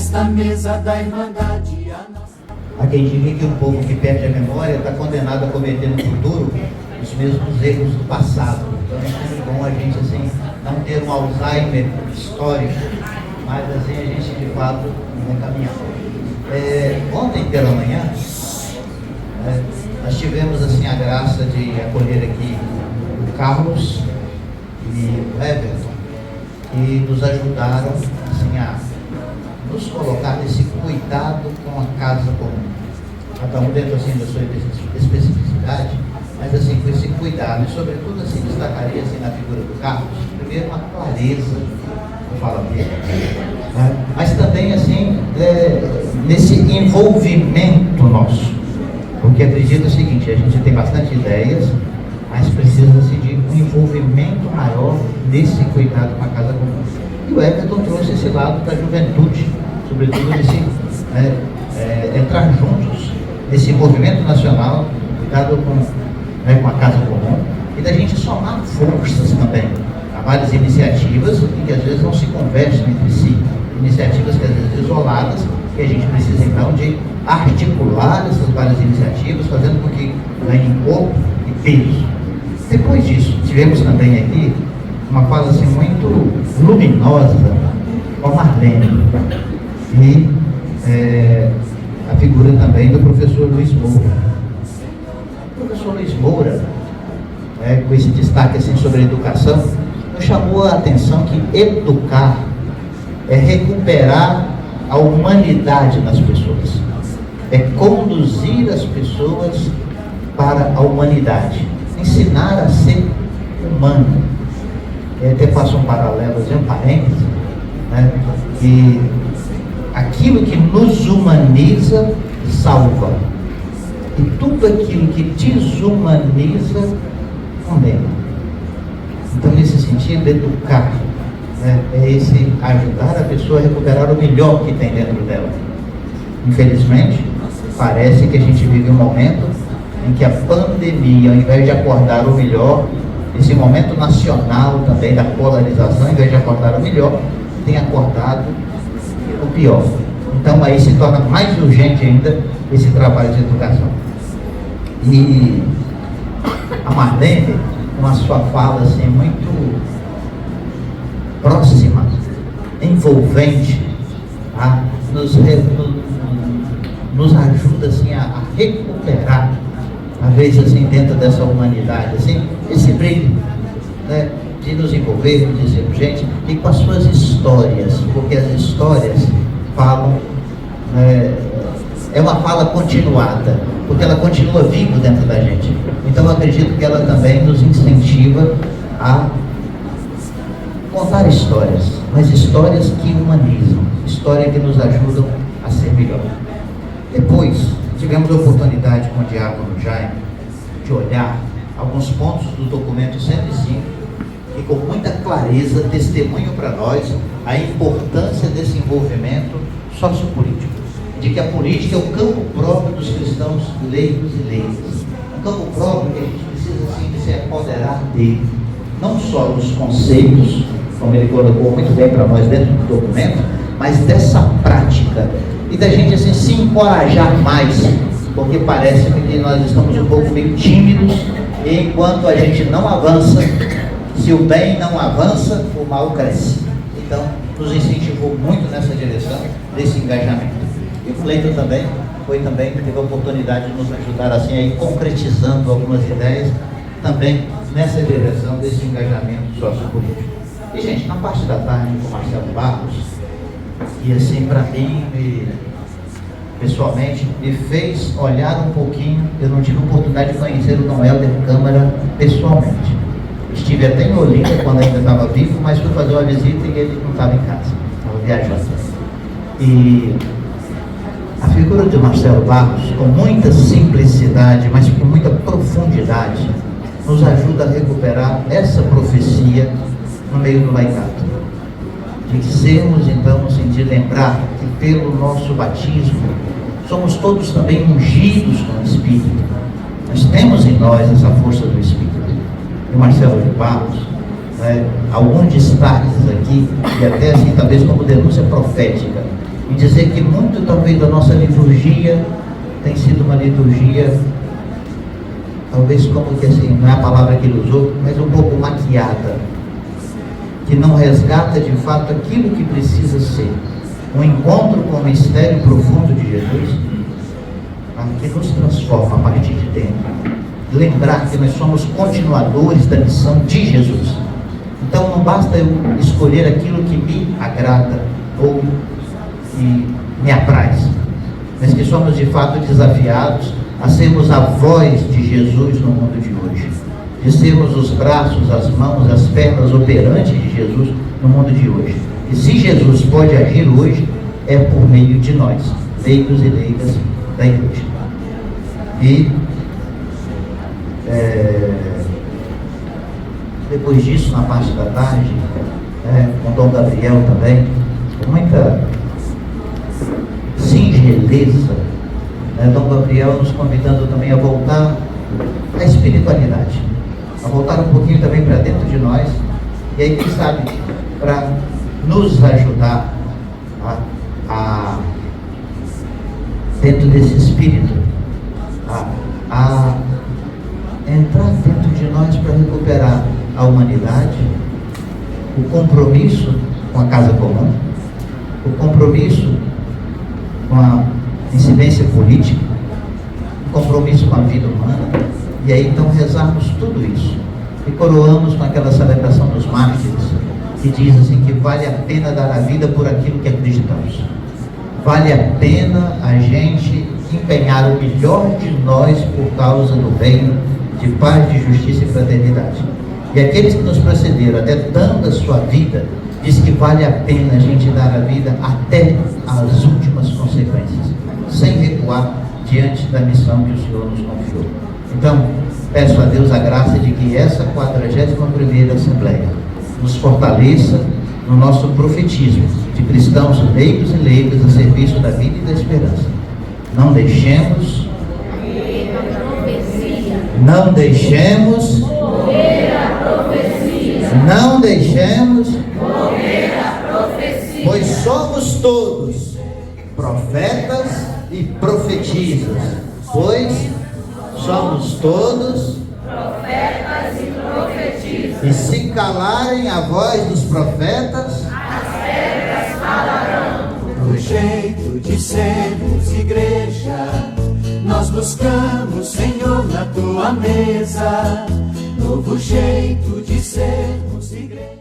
nesta mesa da Irmandade. Há quem diga que um povo que perde a memória está condenado a cometer no futuro os mesmos erros do passado. Então é sempre bom a gente assim, não ter um Alzheimer histórico, mas assim a gente de fato vai caminhar. Ontem pela manhã, nós tivemos assim a graça de acolher aqui o Carlos e o Everton, que nos ajudaram assim, a nos colocar nesse cuidado com a casa comum. Cada um dentro assim, da sua especificidade, mas assim, com esse cuidado, e sobretudo assim, destacaria assim, na figura do Carlos, primeiro uma clareza na fala dele, mas também assim, nesse envolvimento nosso, porque acredito o seguinte, a gente tem bastante ideias, mas precisa-se de um envolvimento maior nesse cuidado com a casa comum. E o Everton trouxe esse lado da juventude, sobretudo nesse entrar juntos nesse movimento nacional, cuidado com a casa comum, e da gente somar forças também. Há várias iniciativas que às vezes não se conversam entre si, iniciativas que às vezes isoladas, que a gente precisa então de articular essas várias iniciativas, fazendo com que ganhem corpo e peso. Depois disso, tivemos também aqui uma fala assim muito luminosa com a Marlene e a figura também do professor Luiz Moura. O professor Luiz Moura, com esse destaque assim, sobre a educação, nos chamou a atenção que educar é recuperar a humanidade nas pessoas, é conduzir as pessoas para a humanidade, ensinar a ser humano. Até faço um paralelo, um parêntese, que aquilo que nos humaniza salva, e tudo aquilo que desumaniza condena. Então, nesse sentido, educar é esse ajudar a pessoa a recuperar o melhor que tem dentro dela. Infelizmente, parece que a gente vive um momento em que a pandemia, ao invés de acordar o melhor, esse momento nacional também da polarização, ao invés de acordar o melhor, tem acordado o pior. Então aí se torna mais urgente ainda esse trabalho de educação. E a Marlene, com a sua fala assim, muito próxima, envolvente, nos ajuda assim, a recuperar, às vezes assim, dentro dessa humanidade, assim, esse brilho, de nos envolvermos, de ser gente, e com as suas histórias, porque as histórias falam, é uma fala continuada, porque ela continua viva dentro da gente. Então eu acredito que ela também nos incentiva a contar histórias, mas histórias que humanizam, histórias que nos ajudam a ser melhor. Depois, tivemos a oportunidade com o diácono Jaime de olhar alguns pontos do documento 105 e com muita clareza testemunham para nós a importância desse envolvimento sociopolítico, de que a política é o campo próprio dos cristãos leigos e leigas, um campo próprio que a gente precisa sim de se apoderar dele, não só dos conceitos, como ele colocou muito bem para nós dentro do documento, mas dessa prática e da gente assim se encorajar mais, porque parece que nós estamos um pouco meio tímidos, e enquanto a gente não avança, se o bem não avança, o mal cresce. Então, nos incentivou muito nessa direção, desse engajamento. E o Cleiton também, teve a oportunidade de nos ajudar assim, a ir concretizando algumas ideias, também nessa direção desse engajamento sociopolítico. E, gente, na parte da tarde com o Marcelo Barros, e assim, para mim, pessoalmente, me fez olhar um pouquinho. Eu não tive a oportunidade de conhecer o Dom Helder Câmara pessoalmente. Estive até em Olinda quando ainda estava vivo, mas fui fazer uma visita e ele não estava em casa, estava viajando. E a figura de Marcelo Barros, com muita simplicidade, mas com muita profundidade, nos ajuda a recuperar essa profecia no meio do laicato. De sermos, então, de lembrar que pelo nosso batismo, somos todos também ungidos com o Espírito. Nós temos em nós essa força do Espírito. E Marcelo de Barros, alguns destaques aqui, e até assim, talvez como denúncia profética. e dizer que muito talvez da nossa liturgia tem sido uma liturgia, talvez como que assim, não é a palavra que ele usou, mas um pouco maquiada, que não resgata de fato aquilo que precisa ser um encontro com o mistério profundo de Jesus, que nos transforma a partir de dentro. Lembrar que nós somos continuadores da missão de Jesus. Então não basta eu escolher aquilo que me agrada ou que me apraz, mas que somos de fato desafiados a sermos a voz de Jesus no mundo de hoje, de sermos os braços, as mãos, as pernas operantes de Jesus no mundo de hoje. E se Jesus pode agir hoje, é por meio de nós, leigos e leigas da igreja. E depois disso, na parte da tarde, com Dom Gabriel também, com muita singeleza, Dom Gabriel nos convidando também a voltar à espiritualidade, a voltar um pouquinho também para dentro de nós, e aí, quem sabe, para nos ajudar a dentro desse espírito, a entrar dentro de nós para recuperar a humanidade, o compromisso com a casa comum, o compromisso com a incidência política, o compromisso com a vida humana, e aí então rezarmos tudo isso e coroamos com aquela celebração dos mártires, que diz assim que vale a pena dar a vida por aquilo que acreditamos, vale a pena a gente empenhar o melhor de nós por causa do reino de paz, de justiça e fraternidade. E aqueles que nos precederam, até dando a sua vida, diz que vale a pena a gente dar a vida até as últimas consequências, sem recuar diante da missão que o Senhor nos confiou. Então, peço a Deus a graça de que essa 41ª Assembleia nos fortaleça no nosso profetismo de cristãos leigos e leigas a serviço da vida e da esperança. Não deixemos morrer a profecia. Não deixemos morrer a profecia. Pois somos todos profetas e profetisas. Pois somos todos profetas e profetisas. E se calarem a voz dos profetas, as pedras falarão. No jeito de sermos igreja, nós buscamos, Senhor, na tua mesa, novo jeito de sermos igreja.